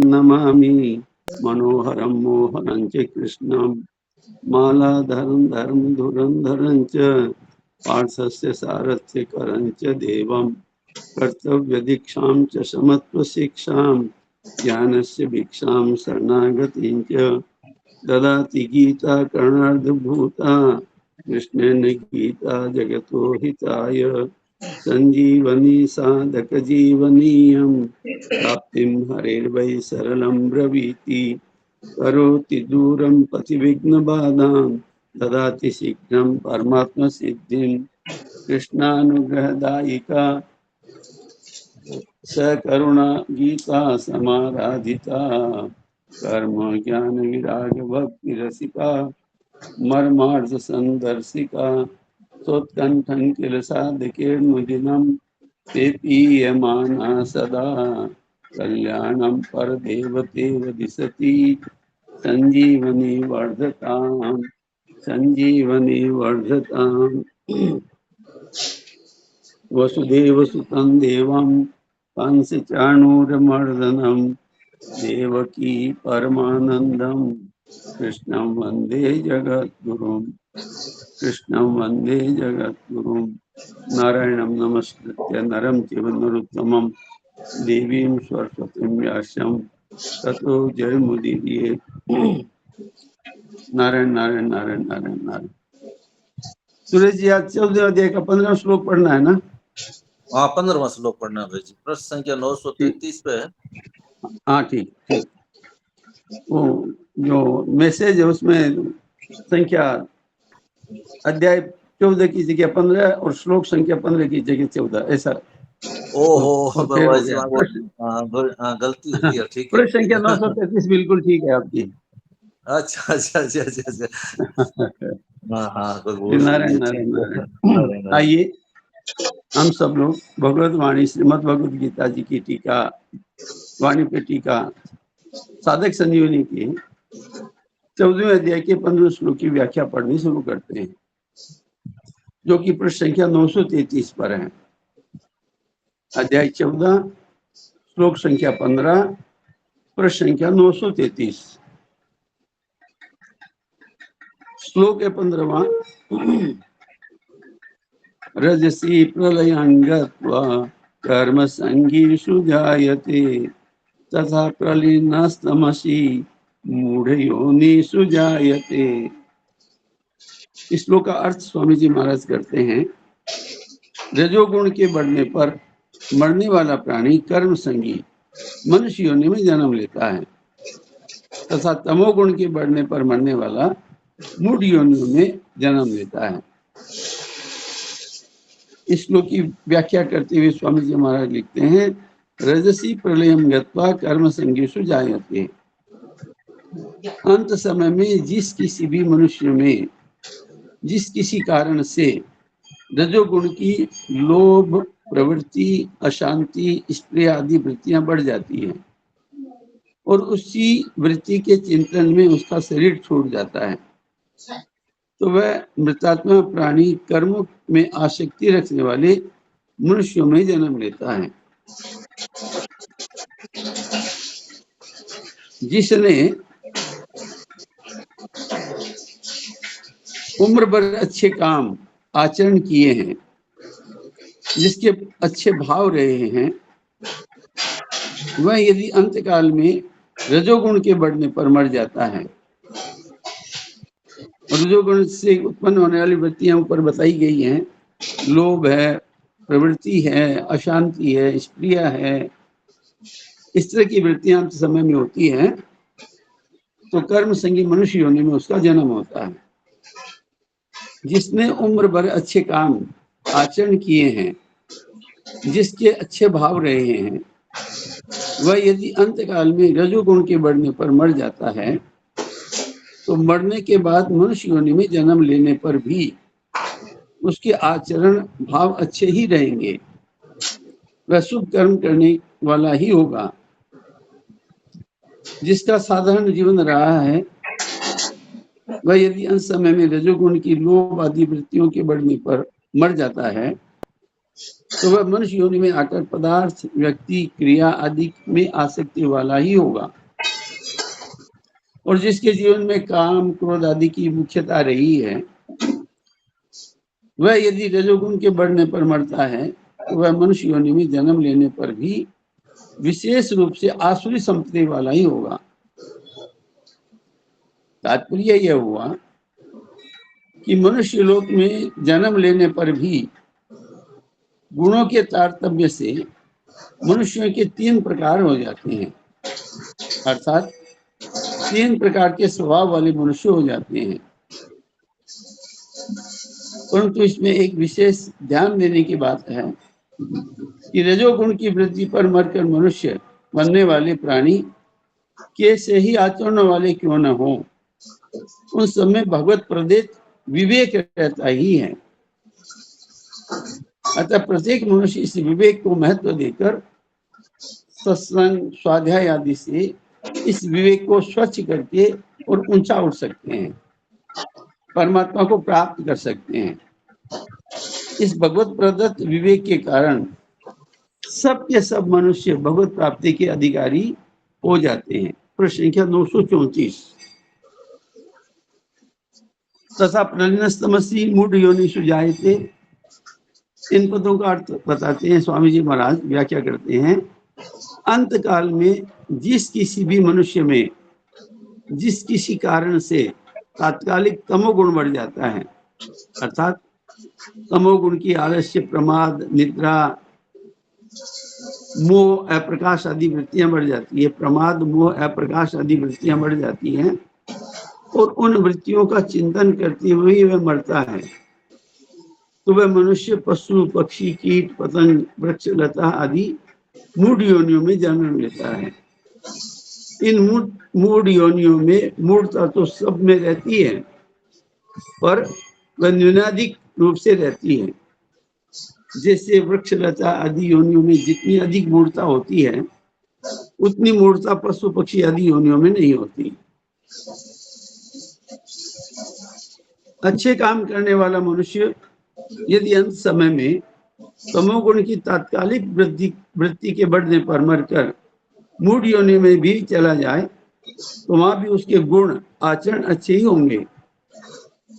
नमामि मनोहरं मोहनं च कृष्णं मालाधरं धर्मधुरन्धरं च पार्थस्य सारथ्य करं च देवं कर्तव्यदीक्षां च समत्वशिक्षां ज्ञानस्य भिक्षां शरणागतिं च ददाति गीता कर्णार्धभूता कृष्णेन गीता जगतो हिताय संजीवनी साधक जीवनीयं प्राप्तिं हरेर्वै सरलं ब्रवीति करोति दूरं पथिविघ्नबाधां ददाति शीघ्रं परमात्मसिद्धिं कृष्णानुग्रहदायिका सकरुणा गीता समाराधिता कर्म ज्ञान विराग भक्ति रसिका मर्मार्थ संदर्शिका सोत्कंठं किल साधकेर्नुदिनं ते पीयमाना सदा कल्याणं परदेवतेव दिशति संजीवनी वर्धताम् संजीवनी वर्धताम् वसुदेवसुतं देवं कंसचाणूरमर्दनं देवकी परमानन्दं कृष्णं वन्दे जगद्गुरुं कृष्णं वन्दे जगद्गुरुं नारायणं नमस्कृत्य नरं चैव नरोत्तमं देवीं सरस्वतीं व्यासं ततो जयमुदीरयेत्। नारायण नारायण नारायण नारायण नारायण। सुरेश जी आज 14 अध्याय का 15 श्लोक पढ़ना है ना? हाँ 15वां श्लोक पढ़ना है भाई जी। प्रश्न संख्या 933 पे है। हाँ ठीक ठीक। वो जो मैसेज है उसमें संख्या अध्याय 14 की जगह 15 और श्लोक संख्या 15 की जगह 14 ऐसा। ओहो फेर हो भाई जी गया। गलती हुई है। ठीक है प्रश्न संख्या 933 बिल्कुल ठीक है आपकी। अच्छा अच्छा अच्छा अच्छा अच्छा। हाँ कोई भूल हुई नारायण है। नारायण ठीक है नारायण। आइए हम सब लोग भगवत वाणी श्रीमद् भगवद गीता जी की टीका वाणी पे टीका साधक संजीवनी की 14वें अध्याय के 15 श्लोक की व्याख्या पढ़नी शुरू करते हैं, जो कि प्रश्न संख्या 933 पर है। अध्याय 14 श्लोक संख्या 15 प्रश्न संख्या 933। श्लोक है 15वां। रजसी प्रलयंगत्वा कर्म संगीषु जायते तथा प्रलीनस्तमसि मूढ़योनिषु जायते। इस श्लोक का अर्थ स्वामी जी महाराज करते हैं, रजोगुण के बढ़ने पर मरने वाला प्राणी कर्म संगी मनुष्य योनि में जन्म लेता है तथा तमोगुण के बढ़ने पर मरने वाला मूढ़ योनियों में जन्म लेता है। इस श्लोक की व्याख्या करते हुए स्वामी जी महाराज लिखते हैं, रजसी प्रलयम गत्वा कर्म संगीषु जायते। अंत समय में जिस किसी भी मनुष्य में जिस किसी कारण से रजोगुण की लोभ प्रवृत्ति अशांति स्प्रिय आदि वृत्तियां बढ़ जाती हैं और उसी वृत्ति के चिंतन में उसका शरीर छूट जाता है, तो वह मृतात्मा प्राणी कर्म में आसक्ति रखने वाले मनुष्यों में जन्म लेता है। जिसने उम्र भर अच्छे काम आचरण किए हैं, जिसके अच्छे भाव रहे हैं, वह यदि अंतकाल में रजोगुण के बढ़ने पर मर जाता है, रजोगुण से उत्पन्न होने वाली वृत्तियां ऊपर बताई गई हैं, लोभ है, प्रवृत्ति है, अशांति है, स्प्रिया है, इस तरह की वृत्तियां अंत समय में होती हैं, तो कर्म संगी मनुष्य योनि में उसका जन्म होता है। जिसने उम्र भर अच्छे काम आचरण किए हैं, जिसके अच्छे भाव रहे हैं, वह यदि अंतकाल में रजोगुण के बढ़ने पर मर जाता है, तो मरने के बाद मनुष्य योनि में जन्म लेने पर भी उसके आचरण भाव अच्छे ही रहेंगे, वह शुभ कर्म करने वाला ही होगा। जिसका साधारण जीवन रहा है, वह यदि अंत समय में रजोगुण की लोभ आदि वृत्तियों के बढ़ने पर मर जाता है, तो वह मनुष्य योनि में आकर पदार्थ, व्यक्ति, क्रिया आदि में आसक्ति वाला ही होगा। और जिसके जीवन में काम, क्रोध आदि की मुख्यता रही है, वह यदि रजोगुण के बढ़ने पर मरता है तो वह मनुष्य योनि में जन्म लेने पर भी विशेष रूप से आसुरी संपत्ति वाला ही होगा। तात्पर्य यह हुआ कि मनुष्य लोक में जन्म लेने पर भी गुणों के तारतम्य से मनुष्यों के 3 प्रकार हो जाते हैं, अर्थात 3 प्रकार के स्वभाव वाले मनुष्य हो जाते हैं। परंतु इसमें एक विशेष ध्यान देने की बात है कि रजोगुण की वृद्धि पर मरकर मनुष्य बनने वाले प्राणी कैसे ही आचरण वाले क्यों न हो, उन सब में भगवत प्रदत्त विवेक रहता ही है। अतः प्रत्येक मनुष्य इस विवेक को महत्व देकर सत्संग, स्वाध्याय आदि से इस विवेक को स्वच्छ करके और ऊंचा उठ सकते हैं, परमात्मा को प्राप्त कर सकते हैं। इस भगवत प्रदत्त विवेक के कारण सब के सब मनुष्य भगवत प्राप्ति के अधिकारी हो जाते हैं। प्रश्न संख्या 934। तथा प्रलिनस्तमसी मूढ़ योनिषु जायते। इन पदों का अर्थ बताते हैं स्वामी जी महाराज, व्याख्या करते हैं। अंत काल में जिस किसी भी मनुष्य में जिस किसी कारण से तात्कालिक तमोगुण बढ़ जाता है, अर्थात तमोगुण की आलस्य, प्रमाद, निद्रा, मोह, अप्रकाश आदि वृत्तियां बढ़ जाती है। प्रमाद, मोह, अप्रकाश आदि वृत्तियां बढ़ जाती हैं और उन वृत्तियों का चिंतन करते हुए ही वह मरता है, तो वह मनुष्य, पशु, पक्षी, कीट, पतंग, वृक्ष, लता आदि मूढ़ योनियों में जन्म लेता है। इन मूढ़ योनियों में मूढ़ता तो सब में रहती है, पर वह न्यूनाधिक रूप से रहती है। जैसे वृक्ष, लता आदि योनियों में जितनी अधिक मूढ़ता होती है, उतनी मूढ़ता पशु, पक्षी आदि योनियों में नहीं होती। अच्छे काम करने वाला मनुष्य यदि अंत समय में तमोगुण की तात्कालिक वृत्ति के बढ़ने पर मरकर मूढ़ योनि में भी चला जाए, तो वहां भी उसके गुण, आचरण अच्छे ही होंगे,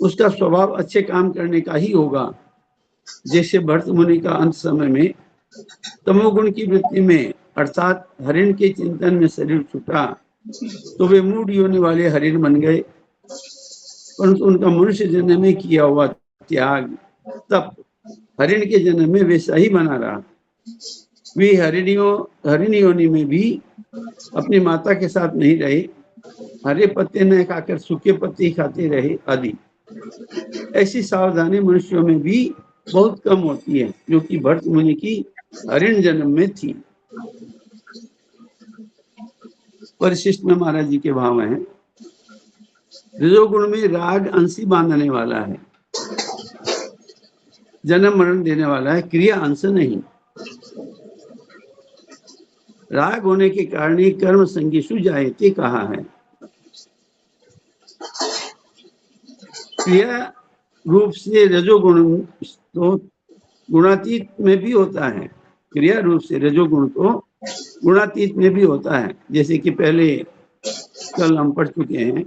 उसका स्वभाव अच्छे काम करने का ही होगा। जैसे भरत मुनि का अंत समय में तमोगुण की वृत्ति में, अर्थात हरिण के चिंतन में शरीर छूटा, तो वे मूढ़ योनि वाले हरिण बन गए। परंतु उनका मनुष्य जन्म में किया हुआ त्याग, तप हरिण के जन्म में वैसा ही बना रहा। वे हरिण योनि में भी अपनी माता के साथ नहीं रहे, हरे पत्ते न खाकर सूखे पत्ते ही खाते रहे आदि। ऐसी सावधानी मनुष्यों में भी बहुत कम होती है, जो कि भरत मुनि की हरिण जन्म में थी। परिशिष्ट में महाराज जी के भाव हैं। रजोगुण में राग अंशी बांधने वाला है, जन्म मरण देने वाला है, क्रिया अंश नहीं। राग होने के कारण ही कर्म संगीषु जायते कहा है। क्रिया रूप से रजोगुण तो गुणातीत में भी होता है, क्रिया रूप से रजोगुण तो गुणातीत में भी होता है। जैसे कि पहले कल हम पढ़ चुके हैं,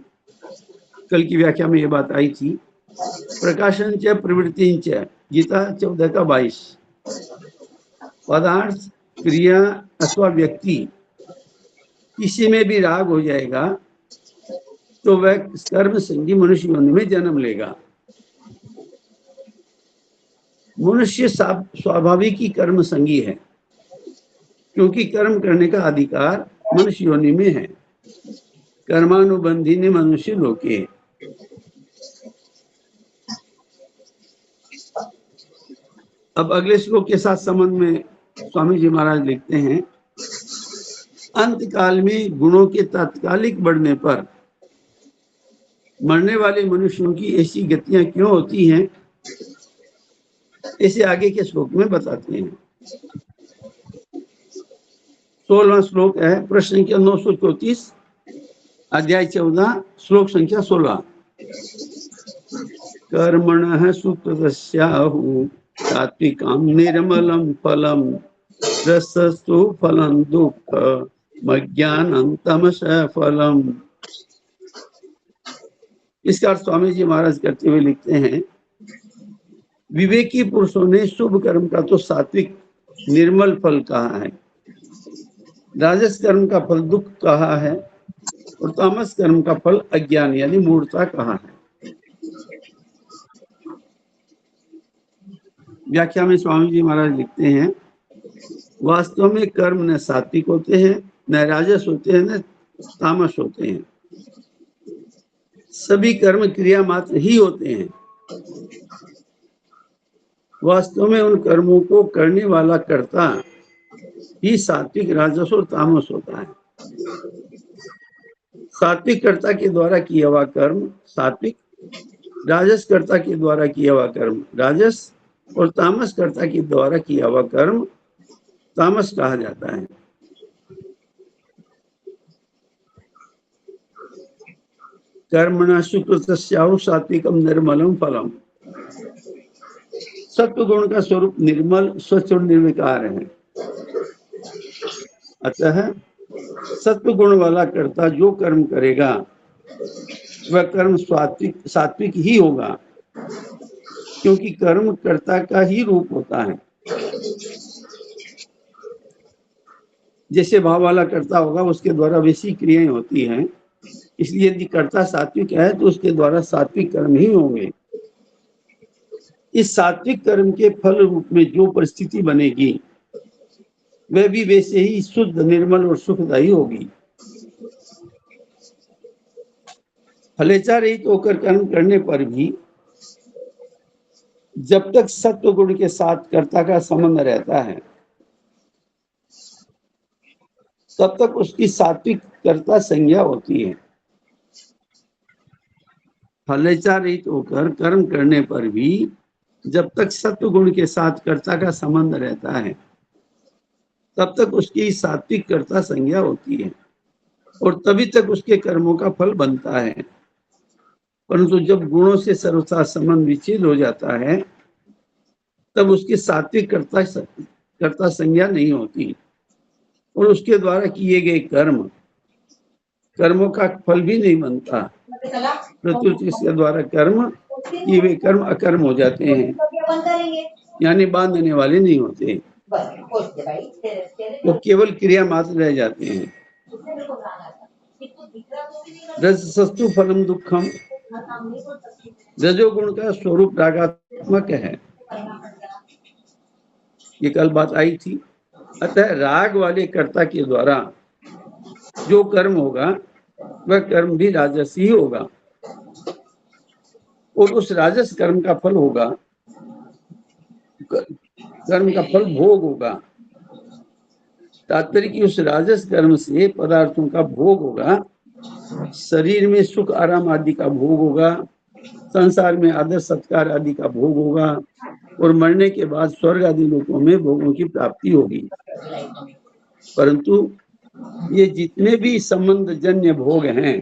कल की व्याख्या में ये बात आई थी। प्रकाशन च प्रवृत्ति च, गीता 14 का 22। पदार्थ, क्रिया अथवा व्यक्ति किसी में भी राग हो जाएगा तो वह कर्म संगी मनुष्य योनि में जन्म लेगा। मनुष्य स्वाभाविक ही कर्म संगी है, क्योंकि कर्म करने का अधिकार मनुष्य योनि में है। कर्मानुबंधी ने मनुष्य लोके। अब अगले श्लोक के साथ संबंध में स्वामी जी महाराज लिखते हैं, अंत काल में गुणों के तात्कालिक बढ़ने पर मरने वाले मनुष्यों की ऐसी गतियां क्यों होती हैं, इसे आगे के श्लोक में बताते हैं। 16वां श्लोक है, प्रश्न संख्या 934, अध्याय 14, श्लोक संख्या 16। कर्मणः सुकृतस्याहु सात्विकं निर्मलं फलम रसस्तु फलं दुःख मज्ञानं तमसः फलम। इसका अर्थ स्वामी जी महाराज करते हुए लिखते हैं, विवेकी पुरुषों ने शुभ कर्म का तो सात्विक निर्मल फल कहा है, राजस कर्म का फल दुख कहा है, और तामस कर्म का फल अज्ञान यानी मूर्खता कहा है। व्याख्या में स्वामी जी महाराज लिखते हैं, वास्तव में कर्म न सात्विक होते हैं, न राजस होते हैं, न तामस होते हैं। सभी कर्म क्रिया मात्र ही होते हैं। वास्तव में उन कर्मों को करने वाला कर्ता ही सात्विक, राजस और तामस होता है। सात्विक कर्ता के द्वारा किया हुआ कर्म सात्विक, राजस कर्ता के द्वारा किया हुआ कर्म राजस, और तामस कर्ता के द्वारा किया हुआ कर्म तामस कहा जाता है। कर्मणा सुकृतस्याहु सात्विकम निर्मलम फलम। सत्व गुण का स्वरूप निर्मल, स्वच्छ और निर्विकार है। अतः सत्व गुण वाला कर्ता जो कर्म करेगा वह कर्म सात्विक ही होगा, क्योंकि कर्म कर्ता का ही रूप होता है। जैसे भाव वाला कर्ता होगा उसके द्वारा वैसी क्रियाएं होती हैं, इसलिए यदि कर्ता सात्विक है तो उसके द्वारा सात्विक कर्म ही होंगे। इस सात्विक कर्म के फल रूप में जो परिस्थिति बनेगी वह भी वैसे ही शुद्ध, निर्मल और सुखदायी होगी। फलेच्छा रहित होकर कर्म करने पर भी जब तक सत्व गुण के साथ कर्ता का संबंध रहता है तब तक उसकी सात्विक कर्ता संज्ञा होती है। फलेच्छा रहित होकर कर्म करने पर भी जब तक सत्व गुण के साथ कर्ता का संबंध रहता है तब तक उसकी सात्विक कर्ता संज्ञा होती है, और तभी तक उसके कर्मों का फल बनता है। परंतु जब गुणों से सर्वथा संबंध विच्छेद हो जाता है तब उसकी सात्विक कर्ता संज्ञा नहीं होती, और उसके द्वारा किए गए कर्मों का फल भी नहीं बनता। प्रत्युत इसके द्वारा किए हुए कर्म अकर्म हो जाते हैं, यानी बांधने वाले नहीं होते, वो केवल क्रिया मात्र रह जाते हैं। रजसस्तु फलम दुखम। रजोगुण का स्वरूप रागात्मक है, ये कल बात आई थी। अतः राग वाले कर्ता के द्वारा जो कर्म होगा वह कर्म भी राजस ही होगा, और उस राजस कर्म का फल होगा, कर्म का फल भोग होगा। तात्पर्य कि उस राजस कर्म से पदार्थों का भोग होगा, शरीर में सुख आराम आदि का भोग होगा, संसार में आदर सत्कार आदि का भोग होगा, और मरने के बाद स्वर्ग आदि लोकों में भोगों की प्राप्ति होगी। परंतु ये जितने भी संबंध जन्य भोग हैं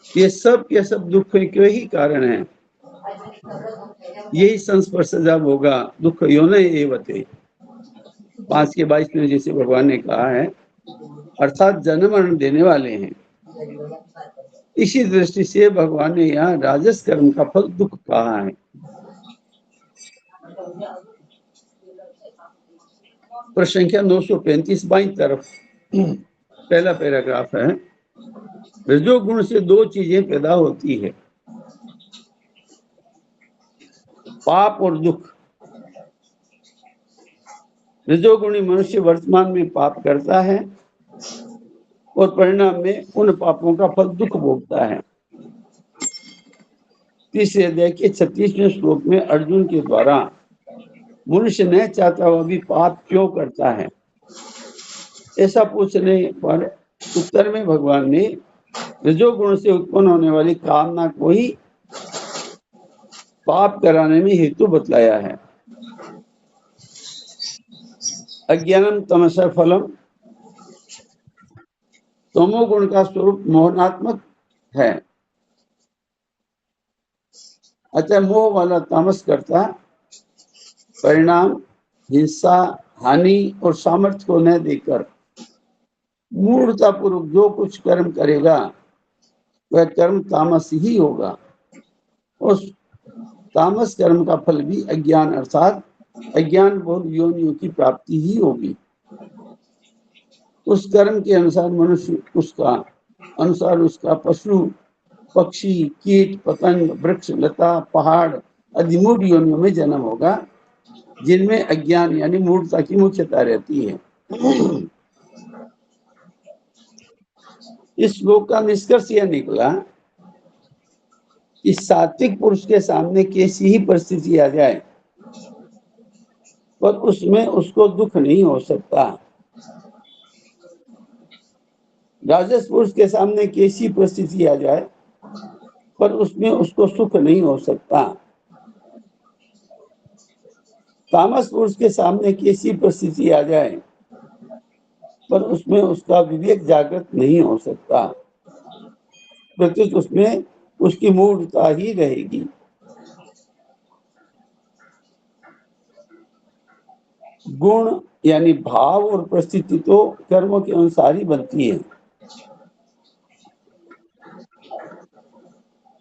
ये सब के सब दुख के ही कारण हैं। यही संस्पर्शजा होगा दुख योने एवते। 5 के 22 में जैसे भगवान ने कहा है, अर्थात जन्म मरण देने वाले हैं। इसी दृष्टि से भगवान ने यहाँ राजस कर्म का फल दुख कहा है। प्रश्न संख्या 935 बाईं तरफ पहला पैराग्राफ है। रजोगुण से 2 चीजें पैदा होती है, पाप और दुख। रजोगुणी मनुष्य वर्तमान में पाप करता है और परिणाम में उन पापों का फल दुख भोगता है। तीसरे अध्याय के 36वें श्लोक में अर्जुन के द्वारा मनुष्य न चाहता हुआ भी पाप क्यों करता है, ऐसा पूछने पर उत्तर में भगवान ने रजोगुण से उत्पन्न होने वाली कामना को ही पाप कराने में हेतु बतलाया है। अज्ञानम तमसा फलम। तमोगुण का स्वरूप मोहनात्मक है, अतः मोह वाला तामस करता परिणाम हिंसा, हानि और सामर्थ्य को न देकर मूढ़तापूर्वक जो कुछ कर्म करेगा वह कर्म तामस ही होगा। उस तामस कर्म का फल भी अज्ञान अर्थात अज्ञान बोध योनियों की प्राप्ति ही होगी। उस कर्म के अनुसार मनुष्य उसका पशु पक्षी, कीट पतंग, वृक्ष लता, पहाड़ आदि मूढ़ योनियों में जन्म होगा, जिनमें अज्ञान यानी मूढ़ता की मुख्यता रहती है। इस श्लोक का निष्कर्ष यह निकला कि सात्विक पुरुष के सामने कैसी ही परिस्थिति आ जाए पर उसमें उसको दुख नहीं हो सकता। राजस पुरुष के सामने कैसी परिस्थिति आ जाए पर उसमें उसको सुख नहीं हो सकता। तामस पुरुष के सामने कैसी परिस्थिति आ जाए पर उसमें उसका विवेक जागृत नहीं हो सकता, प्रत्युत उसमें उसकी मूढ़ता ही रहेगी। गुण यानी भाव और परिस्थिति तो कर्मों के अनुसार ही बनती है।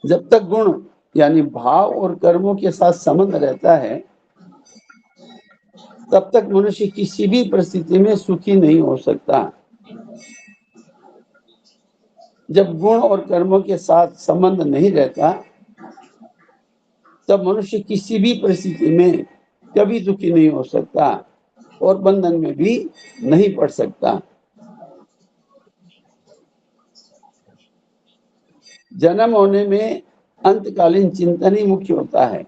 जब तक गुण यानी भाव और कर्मों के साथ संबंध रहता है तब तक मनुष्य किसी भी परिस्थिति में सुखी नहीं हो सकता। जब गुण और कर्मों के साथ संबंध नहीं रहता तब मनुष्य किसी भी परिस्थिति में कभी दुखी नहीं हो सकता और बंधन में भी नहीं पड़ सकता। जन्म होने में अंतकालीन चिंतन ही मुख्य होता है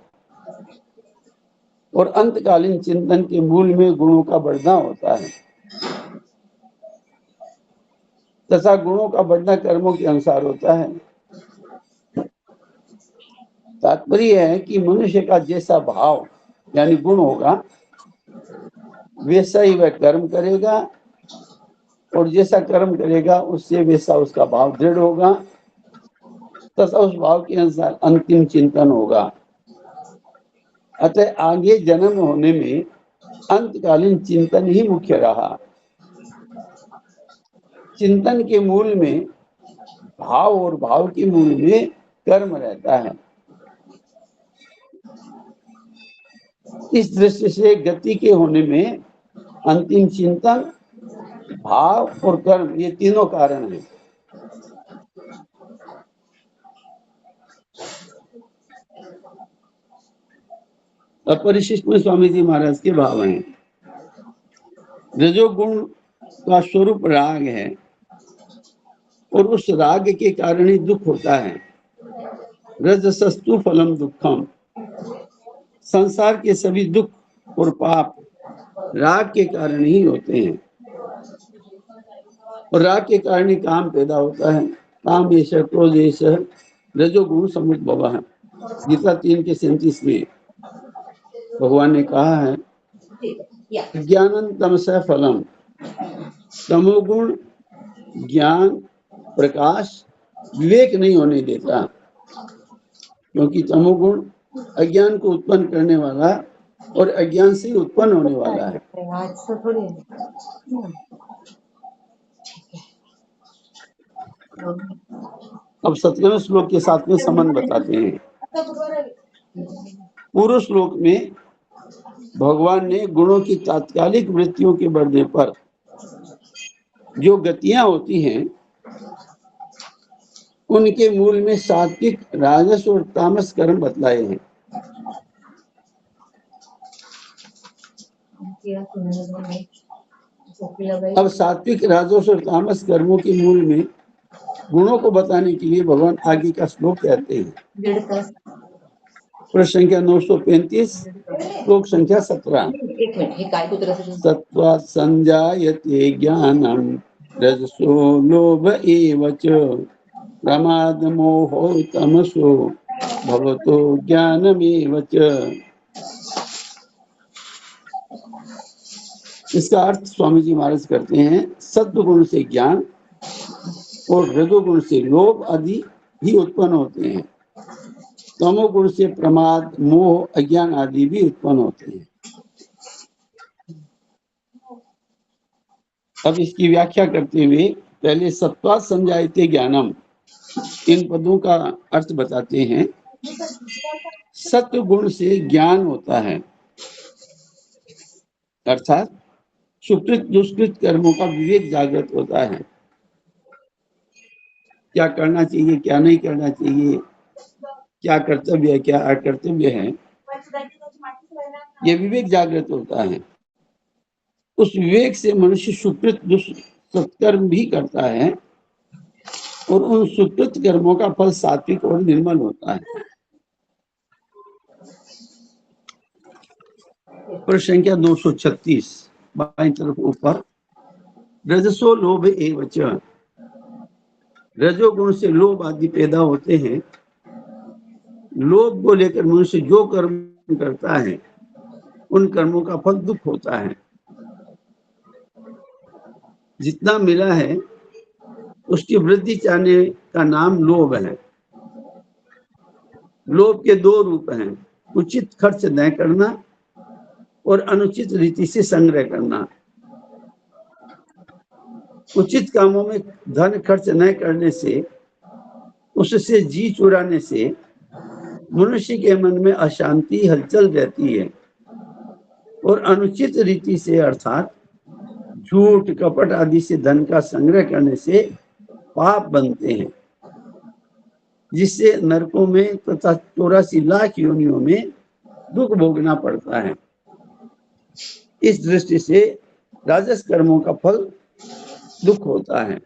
और अंतकालीन चिंतन के मूल में गुणों का बढ़ना होता है तथा गुणों का बढ़ना कर्मों के अनुसार होता है। तात्पर्य है कि मनुष्य का जैसा भाव यानी गुण होगा वैसा ही वह कर्म करेगा और जैसा कर्म करेगा उससे वैसा उसका भाव दृढ़ होगा तथा उस भाव के अनुसार अंतिम चिंतन होगा। अतः आगे जन्म होने में अंतकालीन चिंतन ही मुख्य रहा। चिंतन के मूल में भाव और भाव के मूल में कर्म रहता है। इस दृष्टि से गति के होने में अंतिम चिंतन, भाव और कर्म ये तीनों कारण हैं। अपरिशिष्ट में स्वामी जी महाराज के भाव हैं। रजोगुण का स्वरूप राग है और उस राग के कारण ही दुख होता है। रजसस्तु फलम दुखम, संसार के सभी दुख और पाप राग के कारण ही होते हैं और राग के कारण ही काम पैदा होता है। काम एष क्रोध एष रजोगुण समुद्भवः है। गीता 3:37 में भगवान ने कहा है ज्ञानं तमसः फलम, तमोगुण ज्ञान प्रकाश विवेक नहीं होने देता, क्योंकि तमोगुण अज्ञान को उत्पन्न करने वाला और अज्ञान से उत्पन्न होने वाला है। अब 17वें श्लोक के साथ में संबंध बताते हैं। पूर्व श्लोक में भगवान ने गुणों की तात्कालिक वृत्तियों के बढ़ने पर जो गतियां होती हैं उनके मूल में सात्विक, राजस और तामस कर्म बतलाए हैं। अब सात्विक, राजस और तामस कर्मों के मूल में गुणों को बताने के लिए भगवान आगे का श्लोक कहते हैं। प्रश्न संख्या 935, श्लोक संख्या 17। सत्त्वात् संजायते ज्ञानम् रजसो लोभ एव च प्रमाद मोहो तमसो भवतो ज्ञानमेव च। इसका अर्थ स्वामी जी महाराज करते हैं, सत्वगुण से ज्ञान और रजोगुण से लोभ आदि भी उत्पन्न होते हैं। तमोगुण से प्रमाद, मोह, अज्ञान आदि भी उत्पन्न होते हैं। अब इसकी व्याख्या करते हुए पहले सत्वात् संजायते ज्ञानम, इन पदों का अर्थ बताते हैं। सत्व गुण से ज्ञान होता है, अर्थात सुकृत दुष्कृत कर्मों का विवेक जागृत होता है। क्या करना चाहिए, क्या नहीं करना चाहिए, क्या कर्तव्य है, क्या अकर्तव्य है, ये विवेक जागृत होता है। उस विवेक से मनुष्य सुकृत सत्कर्म भी करता है और उन सुकृत कर्मों का फल सात्विक और निर्मल होता है। प्रश्न संख्या 236 बाईं तरफ ऊपर, रजसो लोभ एवच, रजोगुण से लोभ आदि पैदा होते हैं। लोभ को लेकर मनुष्य जो कर्म करता है उन कर्मों का फल दुख होता है। जितना मिला है उसकी वृद्धि चाहने का नाम लोभ है। लोभ के दो रूप हैं, उचित खर्च न करना और अनुचित रीति से संग्रह करना। उचित कामों में धन खर्च न करने से, उससे जी चुराने से मनुष्य के मन में अशांति हलचल रहती है और अनुचित रीति से अर्थात झूठ कपट आदि से धन का संग्रह करने से पाप बनते हैं, जिससे नरकों में तथा 84 लाख योनियों में दुख भोगना पड़ता है। इस दृष्टि से राजस कर्मों का फल दुख होता है।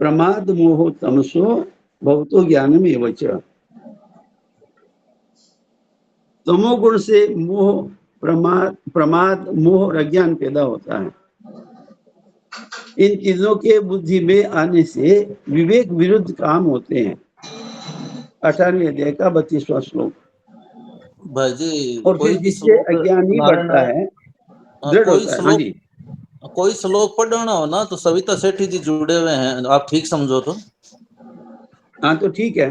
प्रमाद मोह तमसो भवतो ज्ञानम एवच, तमोगुण से मोह प्रमाद मोह और अज्ञान पैदा होता है। इन चीजों के बुद्धि में आने से विवेक विरुद्ध काम होते हैं। 18वें अध्याय का 32वां श्लोक। भाई जी, और फिर जिससे अज्ञान ही बढ़ता है, दृढ़ होता है। हाँ जी, कोई श्लोक पढ़ना हो ना तो सविता सेठी जी जुड़े हुए हैं, आप ठीक समझो तो। हाँ तो ठीक है।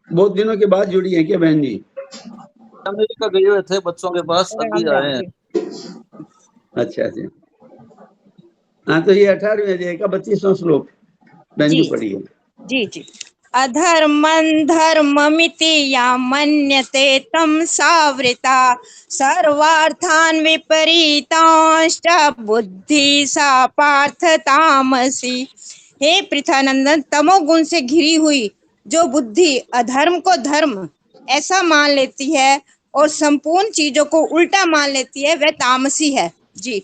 बहुत दिनों के बाद जुड़ी है क्या बहन जी? अमेरिका गए हुए थे बच्चों के पास, अभी आए हैं। अच्छा अच्छा। हाँ तो ये 18वें अध्याय का 32वां श्लोक बहन जी पढ़िए। जी जी। अधर्मं धर्ममिति या मन्यते तं सावृता, सर्वार्थान् विपरीतांश्च बुद्धि सा पार्थ तामसी। हे पृथानंदन, तमोगुण से घिरी हुई जो बुद्धि अधर्म को धर्म ऐसा मान लेती है और संपूर्ण चीजों को उल्टा मान लेती है, वह तामसी है। जी।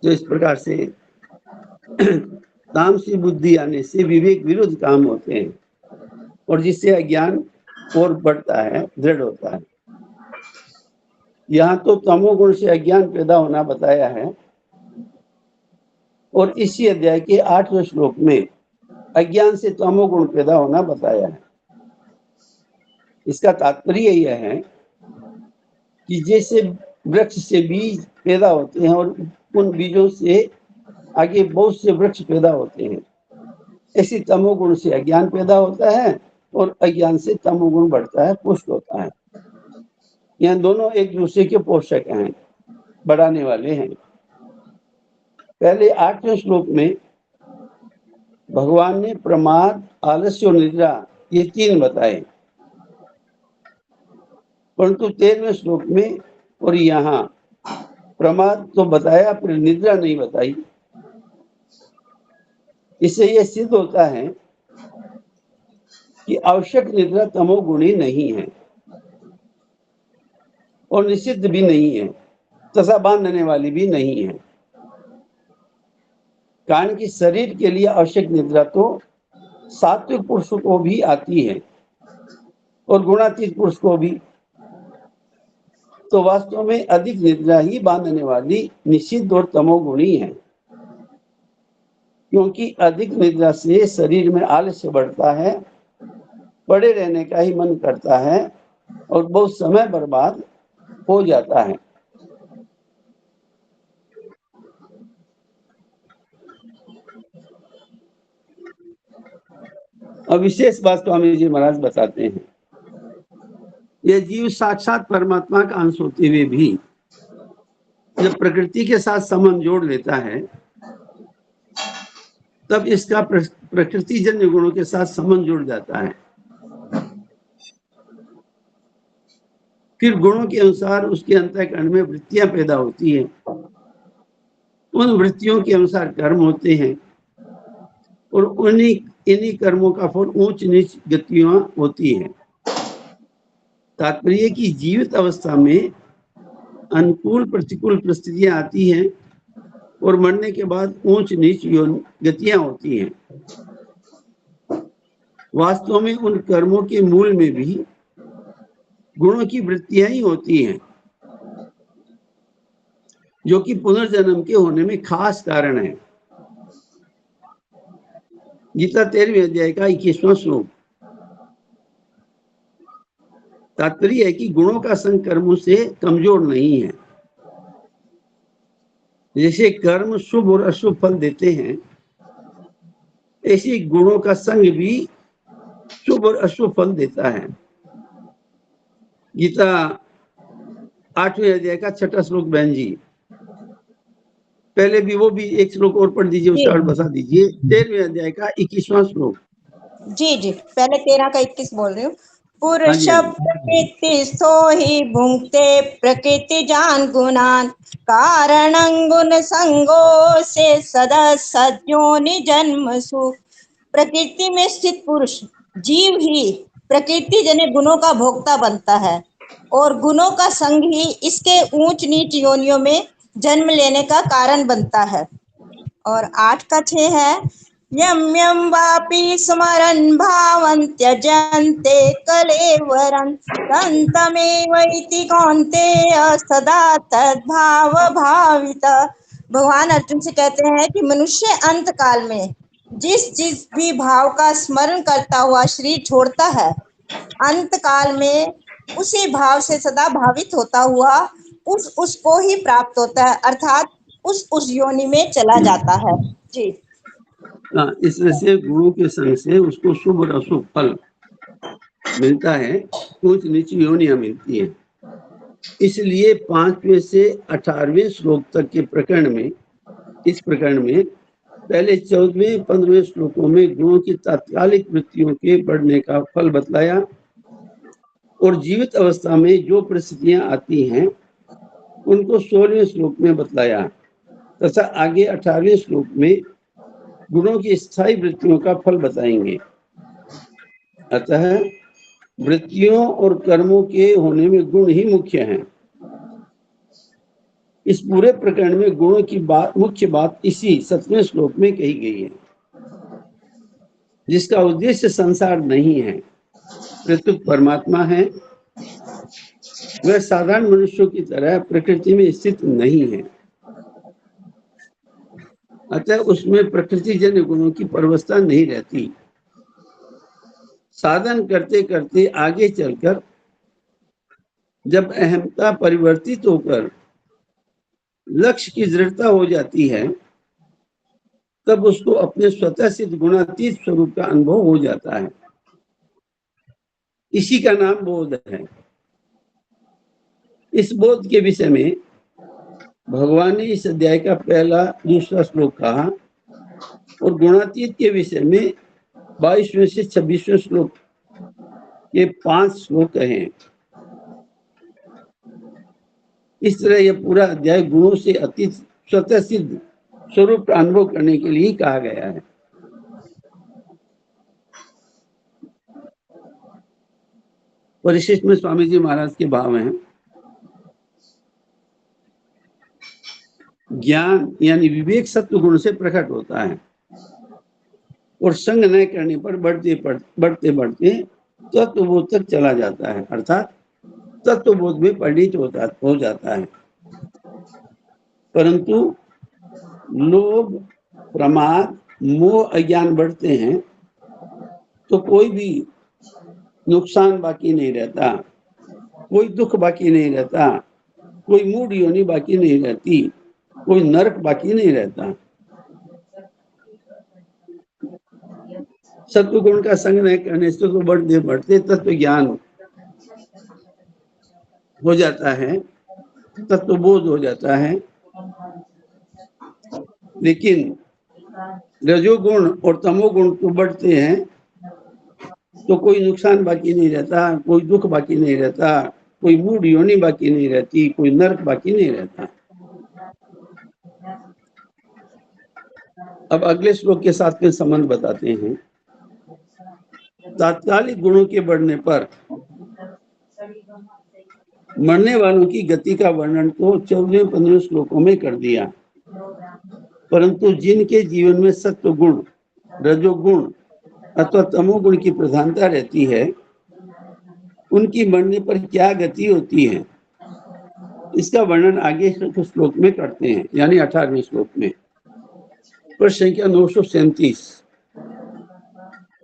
तो इस प्रकार से तामसी बुद्धि आने से विवेक विरुद्ध काम होते हैं और जिससे अज्ञान और बढ़ता है, दृढ़ होता है। यहाँ तो तमोगुण से अज्ञान पैदा होना बताया है और इसी अध्याय के 8वें श्लोक में अज्ञान से तमोगुण पैदा होना बताया है। इसका तात्पर्य यह है कि जैसे वृक्ष से बीज पैदा होते हैं और उन बीजों से आगे बहुत से वृक्ष पैदा होते हैं, ऐसी तमोगुण से अज्ञान पैदा होता है और अज्ञान से तमोगुण बढ़ता है, पुष्ट होता है। यह दोनों एक दूसरे के पोषक हैं, बढ़ाने वाले हैं। पहले 8वें श्लोक में भगवान ने प्रमाद, आलस्य और निद्रा ये तीन बताए, परंतु 13वें श्लोक में और यहाँ प्रमाद तो बताया फिर निद्रा नहीं बताई। इससे यह सिद्ध होता है कि आवश्यक निद्रा तमोगुणी नहीं है और निषिद्ध भी नहीं है तथा बांधने वाली भी नहीं है। कारण कि शरीर के लिए आवश्यक निद्रा तो सात्विक पुरुष को भी आती है और गुणातीत पुरुष को भी। तो वास्तव में अधिक निद्रा ही बांधने वाली निषिद्ध और तमोगुणी है, क्योंकि अधिक निद्रा से शरीर में आलस्य बढ़ता है, पड़े रहने का ही मन करता है और बहुत समय बर्बाद हो जाता है। अब विशेष बात स्वामी जी महाराज बताते हैं, यह जीव साक्षात परमात्मा का अंश होते हुए भी जब प्रकृति के साथ संबंध जोड़ लेता है तब इसका प्रकृति जन्य गुणों के साथ संबंध जुड़ जाता है। फिर गुणों के अनुसार उसके अंतःकरण में वृत्तियां पैदा होती हैं। उन वृत्तियों के अनुसार कर्म होते हैं और इन्हीं कर्मों का फल ऊंच नीच गतियां होती हैं। तात्पर्य की जीवित अवस्था में अनुकूल प्रतिकूल परिस्थितियां आती हैं और मरने के बाद ऊंच नीच गतियां होती हैं। वास्तव में उन कर्मों के मूल में भी गुणों की वृत्तियां ही होती हैं, जो कि पुनर्जन्म के होने में खास कारण है। गीता 13वें अध्याय का 21वां श्लोक। तात्पर्य है कि गुणों का संग कर्मों से कमजोर नहीं है। जैसे कर्म शुभ और अशुभ फल देते हैं, ऐसे गुणों का संग भी शुभ और अशुभ फल देता है। गीता 8वें अध्याय का 6वां श्लोक। बहन जी पहले भी वो भी एक श्लोक और पढ़ दीजिए, उसका अर्थ बता दीजिए। 13वें अध्याय का 21वां श्लोक। जी पहले 13 का 21 बोल रही हूँ। पुरुष हाँ जी। प्रकृति सो ही भुंगते प्रकृति जान गुणान कारण गुण संगो से सदा सद्योनि जन्मसु। प्रकृति में स्थित पुरुष जीव ही प्रकृति जन्य गुणों का भोक्ता बनता है और गुणों का संग ही इसके ऊंच नीच योनियों में जन्म लेने का कारण बनता है। और 8 का 6 है, यम यम वापि स्मरन् भावं त्यजन्ते कलेवरं तन्तमेवैति कौन्तेय सदा तद्भाव भावित। भगवान अर्जुन से कहते हैं कि मनुष्य अंत काल में जिस भी भाव का स्मरण करता हुआ शरीर छोड़ता है, अंत काल में उसी भाव से सदा भावित होता हुआ उसको ही प्राप्त होता है, अर्थात उस योनि में चला जाता है। जी इस तरह से गुणों के संग से उसको शुभ और अशुभ फल मिलता है, ऊंच नीच योनियां मिलती है। इसलिए 5वें से 18वें श्लोक तक के प्रकरण में, इस प्रकरण में पहले 14वें 15वें श्लोकों में गुणों की तात्कालिक वृत्तियों के बढ़ने का फल बतलाया और जीवित अवस्था में जो परिस्थितियां आती हैं उनको 16वें श्लोक में बतलाया तथा आगे 18वें श्लोक में गुणों की स्थायी वृत्तियों का फल बताएंगे। अतः वृत्तियों और कर्मों के होने में गुण ही मुख्य हैं। इस पूरे प्रकरण में गुणों की मुख्य बात इसी 7वें श्लोक में कही गई है, जिसका उद्देश्य संसार नहीं है, प्रत्युत परमात्मा है। वह साधारण मनुष्यों की तरह प्रकृति में स्थित नहीं है, अतः उसमें प्रकृति जन्य गुणों की परवस्था नहीं रहती। साधन करते करते आगे चलकर जब अहमता परिवर्तित होकर लक्ष्य की दृढ़ता हो जाती है, तब उसको अपने स्वतः सिद्ध गुणातीत स्वरूप का अनुभव हो जाता है। इसी का नाम बोध है। इस बोध के विषय में भगवान ने इस अध्याय का पहला दूसरा श्लोक कहा और गुणातीत के विषय में 22वें से 26वें श्लोक ये 5 श्लोक हैं। इस तरह यह पूरा अध्याय गुणों से अतीत स्वतः सिद्ध स्वरूप का अनुभव करने के लिए कहा गया है। परिशिष्ट में स्वामी जी महाराज के भाव हैं, ज्ञान यानी विवेक सत्व गुण से प्रकट होता है और संग न करने पर बढ़ते बढ़ते तत्वबोध तक चला जाता है, अर्थात तत्वबोध में परिणित हो जाता है। परंतु लोभ प्रमाद मोह अज्ञान बढ़ते हैं तो कोई भी नुकसान बाकी नहीं रहता, कोई दुख बाकी नहीं रहता, कोई मूढ़ योनि बाकी नहीं रहती, कोई नरक बाकी नहीं रहता। सत्व गुण का संग नहीं करने से तो बढ़ते बढ़ते तत्व ज्ञान हो जाता है, तत्वबोध हो जाता है लेकिन रजोगुण और तमोगुण तो बढ़ते हैं तो कोई नुकसान बाकी नहीं रहता, कोई दुख बाकी नहीं रहता, कोई मूड योनि बाकी नहीं रहती, कोई नरक बाकी नहीं रहता। अब अगले श्लोक के साथ में संबंध बताते हैं। तात्कालिक गुणों के बढ़ने पर मरने वालों की गति का वर्णन तो 14-15 श्लोकों में कर दिया, परंतु जिनके जीवन में सत्व गुण, रजोगुण अथवा तमोगुण की प्रधानता रहती है, उनकी मरने पर क्या गति होती है, इसका वर्णन आगे श्लोक में करते हैं, यानी 18वें श्लोक में। प्रश्न संख्या 937।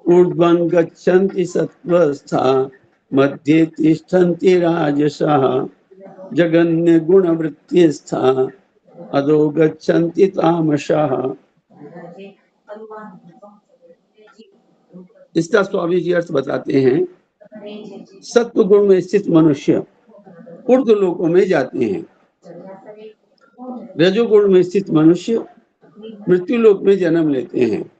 ऊर्ध्वं गच्छन्ति सत्त्वस्था मध्ये तिष्ठन्ति राजसः जगन्य गुणवृत्तिस्था अधो गच्छन्ति तामसः। इसका स्वामी जी अर्थ बताते हैं। सत्व गुण में स्थित मनुष्य ऊर्ध्व लोकों में जाते हैं, रजोगुण में स्थित मनुष्य मृत्यु लोक में जन्म लेते हैं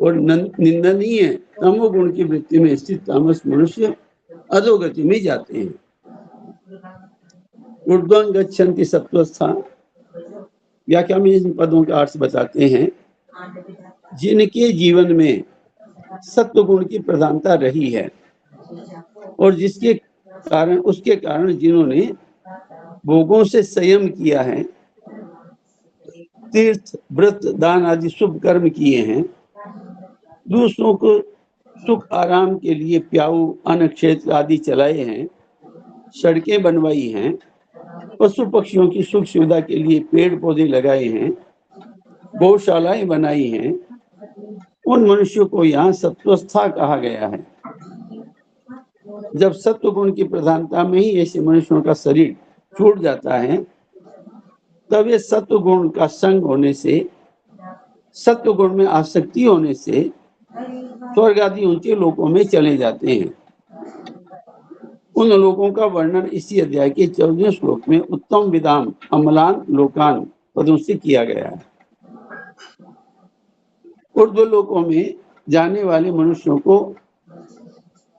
और निंदनीय तमोगुण की वृत्ति में स्थित तामस मनुष्य अधोगति में जाते हैं। ऊर्ध्वं गच्छन्ति सत्त्वस्था, व्याख्या में इन पदों का अर्थ बताते हैं। जिनके जीवन में सत्व गुण की प्रधानता रही है और जिसके कारण, उसके कारण जिन्होंने भोगों से संयम किया है, तीर्थ व्रत दान आदि शुभ कर्म किए हैं, दूसरों को सुख आराम के लिए प्याऊ अन्न क्षेत्र आदि चलाए हैं, सड़कें बनवाई हैं, पशु पक्षियों की सुख सुविधा के लिए पेड़ पौधे लगाए हैं, गौशालाएं बनाई हैं, उन मनुष्यों को यहाँ सत्वस्था कहा गया है। जब सत्व गुण की प्रधानता में ही ऐसे मनुष्यों का शरीर छूट जाता है, तब ये सत्व गुण का संग होने से, सत्व गुण में आसक्ति होने से स्वर्ग आदि ऊंचे लोकों में चले जाते हैं। उन लोगों का वर्णन इसी अध्याय के 14वें श्लोक में उत्तम विदाम अमलान लोकान पदों से किया गया है। ऊर्ध्व लोकों में जाने वाले मनुष्यों को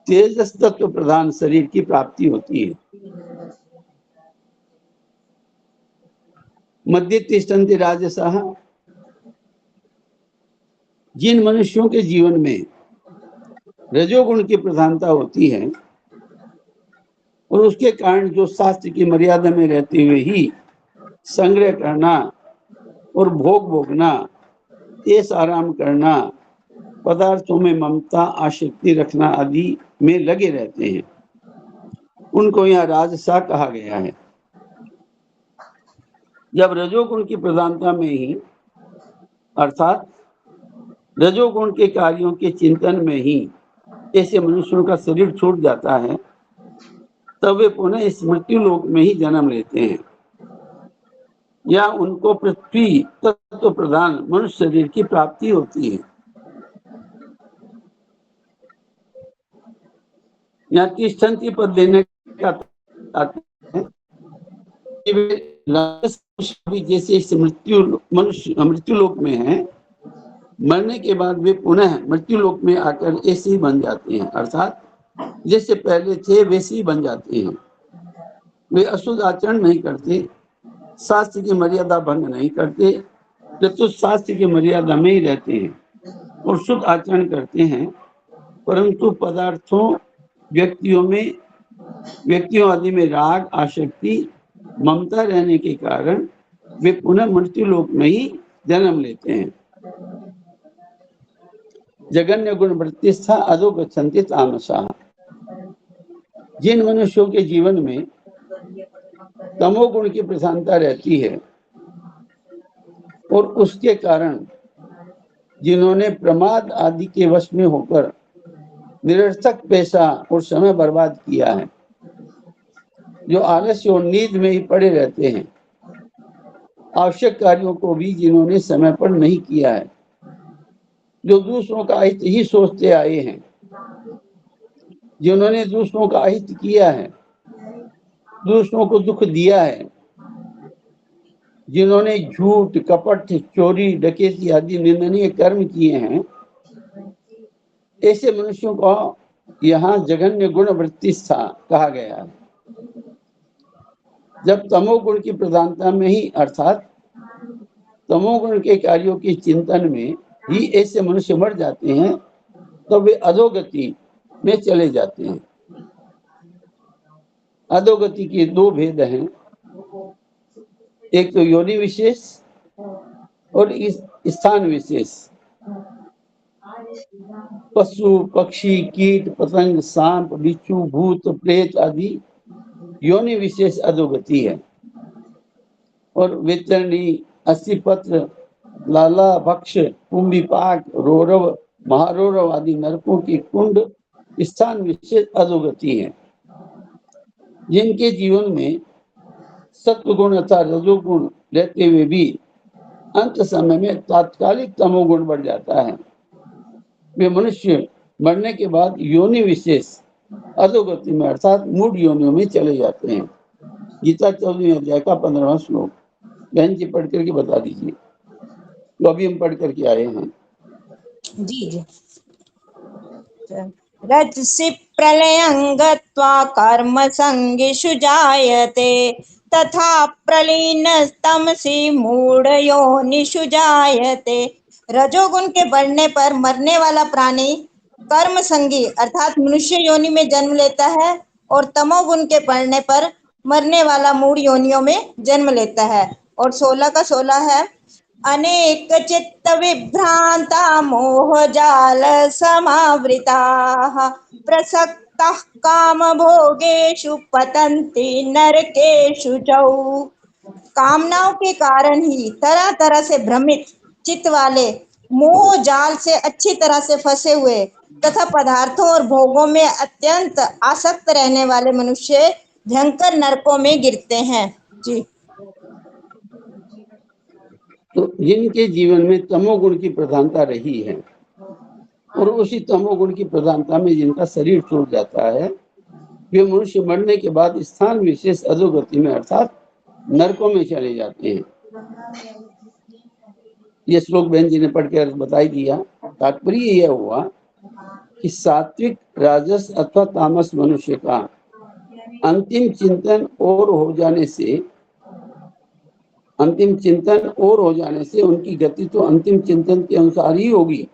तेजस तत्व प्रधान शरीर की प्राप्ति होती है। मध्य तिष्ठन्ति राजसः, जिन मनुष्यों के जीवन में रजोगुण की प्रधानता होती है और उसके कारण जो शास्त्र की मर्यादा में रहते हुए ही संग्रह करना और भोग भोगना, ऐश आराम करना, पदार्थों में ममता आसक्ति रखना आदि में लगे रहते हैं, उनको यहाँ राजसा कहा गया है। जब रजोगुण की प्रधानता में ही, अर्थात रजोगुण के कार्यों के चिंतन में ही ऐसे मनुष्यों का शरीर छूट जाता है, तब वे पुनः इस मृत्यु लोक में ही जन्म लेते हैं या उनको पृथ्वी तत्व प्रधान मनुष्य शरीर की प्राप्ति होती है। यहाँ तिष्ठन्ति पद देने का जैसे मृत्यु लोक में है, मरने के बाद वे पुनः मृत्यु लोक में आकर ऐसे ही बन जाते हैं, अर्थात जैसे पहले थे वैसे ही बन जाते हैं। वे अशुद्ध आचरण नहीं करते, शास्त्र की मर्यादा भंग नहीं करते, तो शास्त्र की मर्यादा में ही रहते हैं और शुद्ध आचरण करते हैं, परंतु पदार्थों व्यक्तियों आदि में राग आसक्ति ममता रहने के कारण वे पुनः मृत्यु लोक में ही जन्म लेते हैं। जगन्य गुण वृत्तिस्था अधो गच्छन्ति तामसः, जिन मनुष्यों के जीवन में तमोगुण की प्रधानता रहती है और उसके कारण जिन्होंने प्रमाद आदि के वश में होकर निरर्थक पैसा और समय बर्बाद किया है, जो आलस्य और नींद में ही पड़े रहते हैं, आवश्यक कार्यों को भी जिन्होंने समय पर नहीं किया है, जो दूसरों का अहित ही सोचते आए हैं, जिन्होंने दूसरों का अहित किया है, दूसरों को दुख दिया है, जिन्होंने झूठ, कपट, चोरी, डकैती आदि निंदनीय कर्म किए हैं, ऐसे मनुष्यों को यहाँ जघन्य गुण वृत्ति कहा गया है। जब तमोगुण की प्रधानता में ही अर्थात तमोगुण के कार्यों के चिंतन में ही ऐसे मनुष्य मर जाते हैं, तो वे अधोगति में चले जाते हैं। अधोगति के दो भेद हैं, एक तो योनि विशेष और स्थान विशेष। पशु, पक्षी, कीट, पतंग, सांप, बिच्छू, भूत, प्रेत आदि योनि विशेष अधोगति है। और वेतरणी, अस्थिपत्र, लाला, भक्ष, कुंभिपाक, रौरव, महारौरव आदि नरकों की कुंड स्थान विशेष अधोगति है। जिनके जीवन में सत्वगुण अथवा रजोगुण रहते हुए भी अंत समय में तात्कालिक तमोगुण बढ़ जाता है, वे मनुष्य मरने के बाद योनि विशेष अधोगति में अर्थात मूढ़ योनियों में चले जाते हैं। गीता 14वें अध्याय का 15वां श्लोक बहन जी पढ़ करके बता दीजिए। तो अभी हम पढ़ करके आए हैं। जी। रजसि प्रलयं गत्वा कर्म संगिषु जायते तथा प्रलीनस्तमसि मूढ़योनिषु जायते। रजोगुण के बढ़ने पर मरने वाला प्राणी कर्म संगी अर्थात मनुष्य योनि में जन्म लेता है और तमोगुण के बढ़ने पर मरने वाला मूढ़ योनियों में जन्म लेता है। और 16 का 16 है, अनेक चित्त विभ्रांता मोह जाल समावृताः प्रसक्ताः काम भोगेषु पतन्ति नरकेषु चौ। कामनाओं के कारण ही तरह तरह से भ्रमित चित्त वाले मोह जाल से अच्छी तरह से फंसे हुए तथा पदार्थों और भोगों में अत्यंत आसक्त रहने वाले मनुष्य भयंकर नरकों में गिरते हैं। जी। तो जिनके जीवन में तमोगुण की प्रधानता रही है और उसी तमोगुण की प्रधानता में जिनका शरीर छूट जाता है, वे मनुष्य मरने के बाद स्थान विशेष अधोगति में अर्थात नरकों में चले जाते हैं। ये श्लोक बहन जी ने पढ़ के बताई दिया। तात्पर्य यह हुआ कि सात्विक, राजस अथवा तामस मनुष्य का अंतिम चिंतन और हो जाने से उनकी गति तो अंतिम चिंतन के अनुसार ही होगी,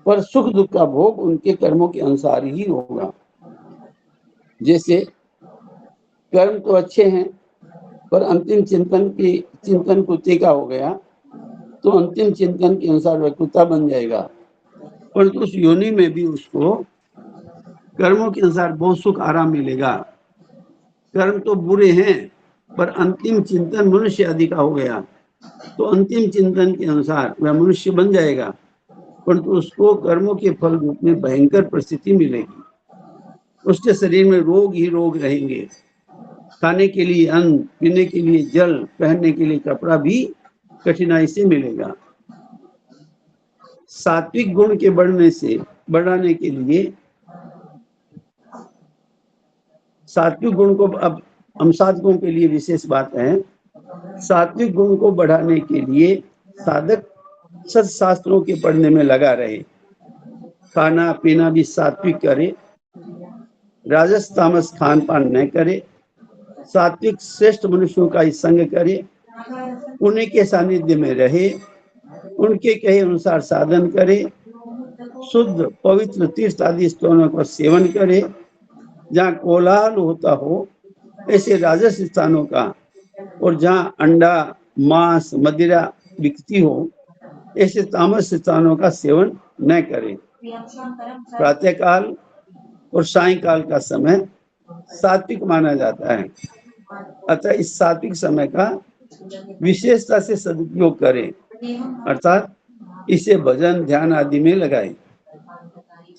पर सुख दुख का भोग उनके कर्मों के अनुसार ही होगा। जैसे कर्म तो अच्छे हैं, पर अंतिम चिंतन कुत्ते हो गया तो अंतिम चिंतन के अनुसार वह कुत्ता बन जाएगा, परंतु उस योनि में भी उसको कर्मों के अनुसार बहुत सुख आराम मिलेगा। कर्म तो बुरे हैं, पर अंतिम चिंतन मनुष्य आदि का हो गया तो अंतिम चिंतन के अनुसार वह मनुष्य बन जाएगा, परंतु उसको कर्मों के फल रूप में भयंकर परिस्थिति मिलेगी। उसके शरीर में रोग ही रोग रहेंगे। खाने के लिए अन्न, पीने के लिए जल, पहनने के लिए कपड़ा भी कठिनाई से मिलेगा। सात्विक गुण के बढ़ाने के लिए सात्विक गुण को, अब हम साधकों के लिए विशेष बात है, सात्विक गुण को बढ़ाने के लिए साधक सत्शास्त्रों के पढ़ने में लगा रहे, खाना पीना भी सात्विक करे, राजस तामस खान पान न करे, सात्विक श्रेष्ठ मनुष्यों का ही संग करे, उन्हीं के सानिध्य में रहे, उनके कहे अनुसार साधन करे, शुद्ध पवित्र तीर्थ आदि स्थानों का सेवन करे, जहाँ कोलाहल होता हो ऐसे राजस स्थानों का, और जहाँ अंडा मांस मदिरा बिकती हो ऐसे तामस स्थानों का सेवन न करे। प्रातः काल और सायंकाल का समय सात्विक माना जाता है, अतः इस सात्विक समय का विशेषता से सदुपयोग करें, अर्थात इसे भजन ध्यान आदि में लगाए।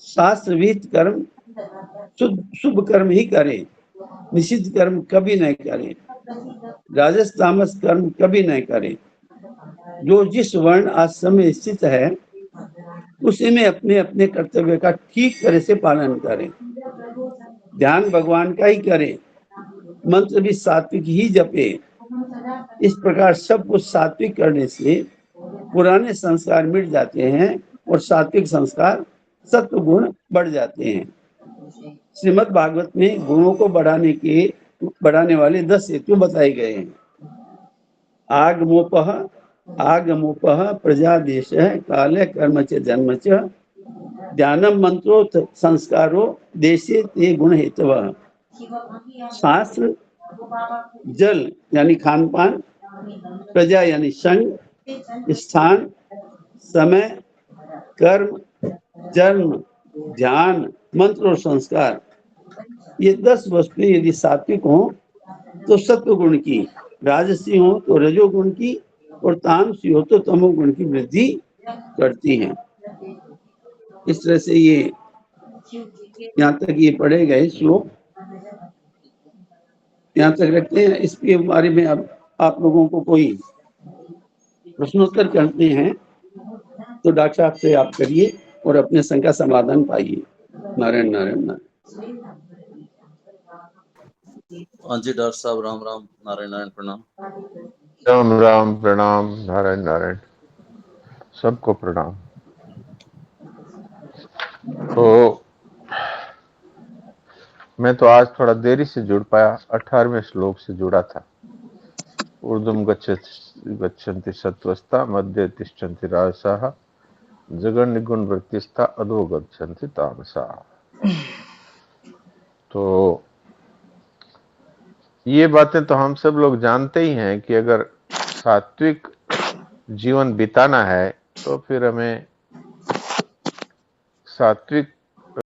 शास्त्र विहित कर्म शुभ कर्म ही करें, निषिद्ध कर्म कभी नहीं करें, राजस तामस कर्म कभी नहीं करें। जो जिस वर्ण आश्रम में स्थित है उसी में अपने अपने कर्तव्य का ठीक तरह से पालन करें। ध्यान भगवान का ही करें, मंत्र भी सात्विक ही जपे, इस प्रकार सब कुछ सात्विक करने से पुराने संस्कार मिट जाते हैं और सात्विक संस्कार सत्व गुण बढ़ जाते हैं। श्रीमद् भागवत में गुणों को बढ़ाने वाले 10 हेतु बताए गए हैं। आगमोपः प्रजादेश काले कर्म च जन्म च ध्यानम मंत्रो संस्कारो देशे ते गुण हेतवः। शास्त्र, जल यानी खान पान, प्रजा यानी संग, स्थान, समय, कर्म, जन्म, ध्यान, मंत्र और संस्कार, ये 10 वस्तुएं यदि सात्विक हो तो सत्व गुण की, राजसी हो तो रजोगुण की और तामसी हो तो तमोगुण की वृद्धि करती हैं। इस तरह से ये यहाँ तक ये पढ़े गए श्लोक यहाँ तक रखते हैं। इसके बारे में अब आप लोगों को कोई प्रश्नोत्तर करते हैं तो डॉक्टर साहब से आप करिए और अपने शंका समाधान पाइए। नारायण नारायण नारायण। हाँ जी डॉक्टर साहब, राम राम, नारायण नारायण, प्रणाम। राम राम, प्रणाम, नारायण नारायण, सबको प्रणाम। तो मैं तो आज थोड़ा देरी से जुड़ पाया, 18वें श्लोक से जुड़ा था। ऊर्ध्वं गच्छन्ति सत्त्वस्था मध्ये तिष्ठन्ति राजसाः जगन निगुण वृत्तिस्था अधो गच्छन्ति तामसाः। तो ये बातें तो हम सब लोग जानते ही हैं कि अगर सात्विक जीवन बिताना है तो फिर हमें सात्विक